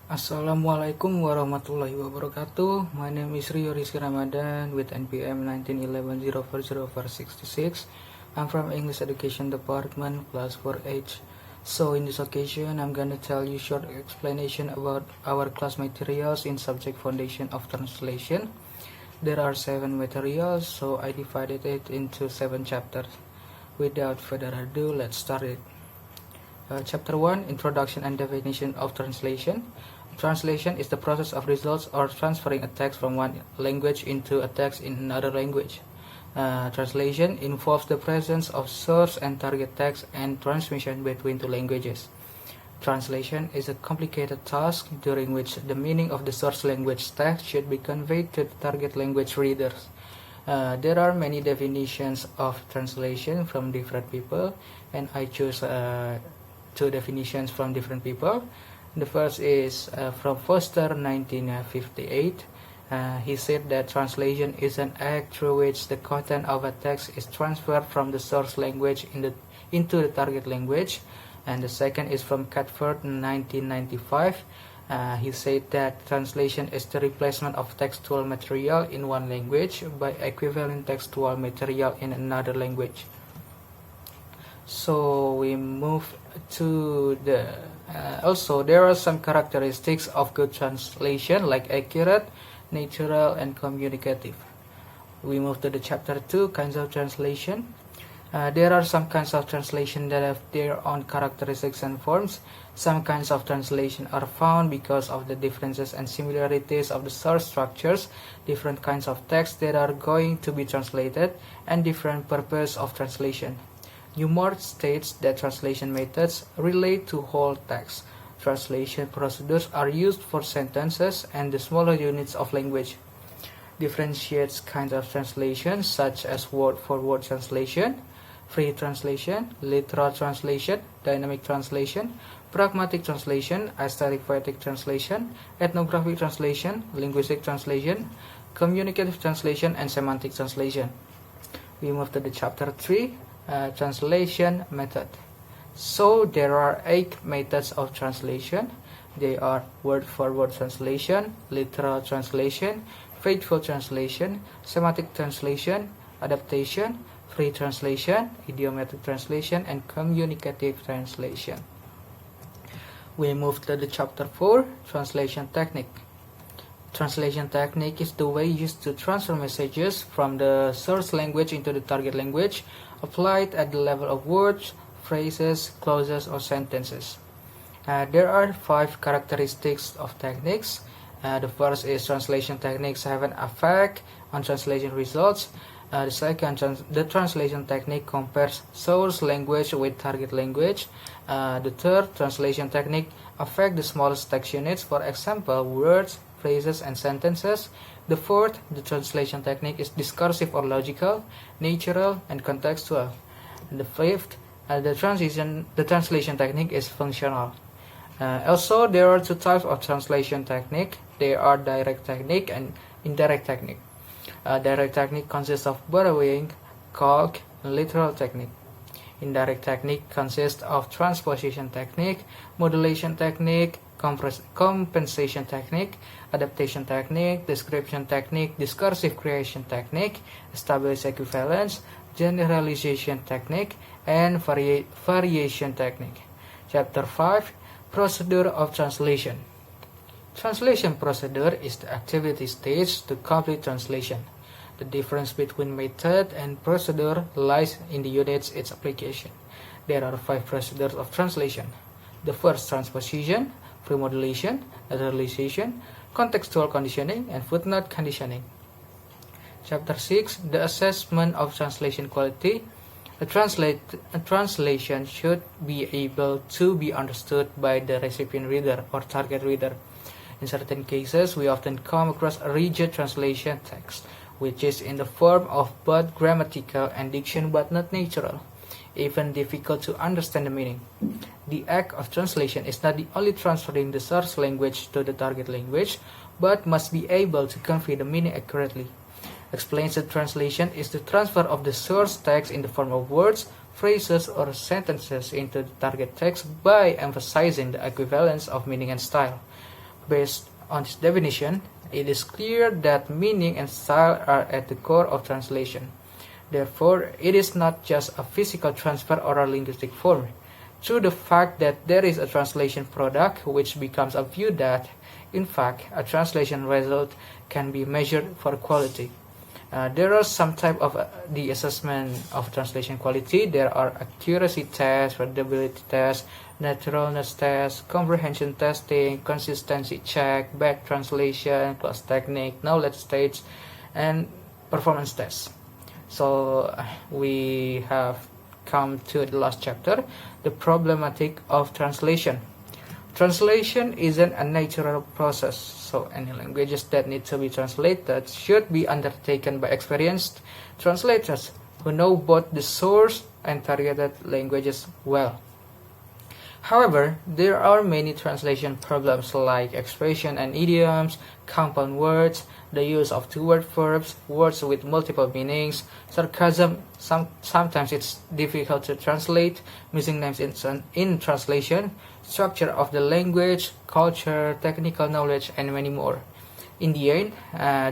Assalamualaikum warahmatullahi wabarakatuh. My name is Rio Rizky Ramadan with NPM 1911040466. I'm from English Education Department, class 4H. So in this occasion, I'm gonna tell you short explanation about our class materials in subject Foundation of Translation. There are 7 materials, so I divided it into 7 chapters. Without further ado, let's start it. Chapter 1, Introduction and Definition of Translation. Translation is the process of results or transferring a text from one language into a text in another language. Translation involves the presence of source and target text and transmission between two languages. Translation is a complicated task during which the meaning of the source language text should be conveyed to the target language readers. There are many definitions of translation from different people, and I choose 2 definitions from different people. The first is from Foster, 1958. He said that translation is an act through which the content of a text is transferred from the source language into the target language. And the second is from Catford, 1995. He said that translation is the replacement of textual material in one language by equivalent textual material in another language. So we move to the also there are some characteristics of good translation like accurate, natural, and communicative. We move to the chapter 2, kinds of translation. There are some kinds of translation that have their own characteristics and forms. Some kinds of translation are found because of the differences and similarities of the source structures, different kinds of text that are going to be translated, and different purpose of translation. Newmark states that translation methods relate to whole text. Translation procedures are used for sentences and the smaller units of language. Differentiates kinds of translation such as word-for-word translation, free translation, literal translation, dynamic translation, pragmatic translation, aesthetic poetic translation, ethnographic translation, linguistic translation, communicative translation, and semantic translation. We move to the chapter 3. Translation method. So there are 8 methods of translation. They are word-for-word translation, literal translation, faithful translation, semantic translation, adaptation, free translation, idiomatic translation, and communicative translation. We move to the chapter 4, translation technique. Translation technique is the way used to transfer messages from the source language into the target language, applied at the level of words, phrases, clauses, or sentences. There are 5 characteristics of techniques. The first is translation techniques have an effect on translation results. The second, the translation technique compares source language with target language. The third, translation technique affect the smallest text units, for example, words, phrases, and sentences. The fourth, the translation technique is discursive or logical, natural, and contextual. And the fifth, the translation technique is functional. Also, there are 2 types of translation technique. They are direct technique and indirect technique. Direct technique consists of borrowing, calque, and literal technique. Indirect technique consists of transposition technique, modulation technique, compensation technique, adaptation technique, description technique, discursive creation technique, established equivalence, generalization technique, and variation technique. Chapter 5, procedure of translation. Translation procedure is the activity stage to complete translation. The difference between method and procedure lies in the units its application. There are 5 procedures of translation. The first, transposition, premodulation, naturalization, contextual conditioning, and footnote conditioning. Chapter 6, the assessment of translation quality. A translation should be able to be understood by the recipient reader or target reader. In certain cases, we often come across a rigid translation text, which is in the form of both grammatical and diction but not natural, even difficult to understand the meaning. The act of translation is not the only transferring the source language to the target language, but must be able to convey the meaning accurately. Explains that translation is the transfer of the source text in the form of words, phrases, or sentences into the target text by emphasizing the equivalence of meaning and style. Based on this definition, it is clear that meaning and style are at the core of translation. Therefore, it is not just a physical transfer or a linguistic form. Through the fact that there is a translation product, which becomes a view that, in fact, a translation result can be measured for quality. There are some type of the assessment of translation quality. There are accuracy tests, readability tests, naturalness tests, comprehension testing, consistency check, back translation, class technique, knowledge stage, and performance tests. So we have come to the last chapter, the problematic of translation. Translation isn't a natural process, so any languages that need to be translated should be undertaken by experienced translators who know both the source and targeted languages well. However, there are many translation problems like expression and idioms, compound words, the use of two-word verbs, words with multiple meanings, sarcasm. Sometimes it's difficult to translate, missing names in translation, structure of the language, culture, technical knowledge, and many more. In the end,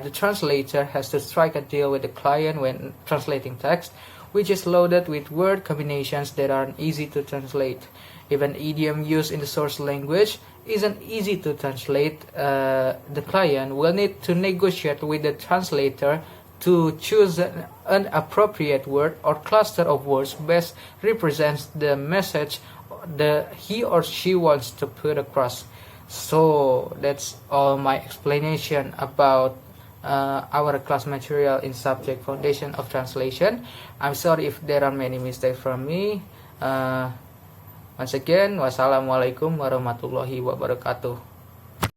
the translator has to strike a deal with the client when translating text, which is loaded with word combinations that aren't easy to translate. If an idiom used in the source language isn't easy to translate, the client will need to negotiate with the translator to choose an appropriate word or cluster of words best represents the message that he or she wants to put across. So that's all my explanation about our class material in subject foundation of translation. I'm sorry if there are many mistakes from me. Once again, wassalamualaikum warahmatullahi wabarakatuh.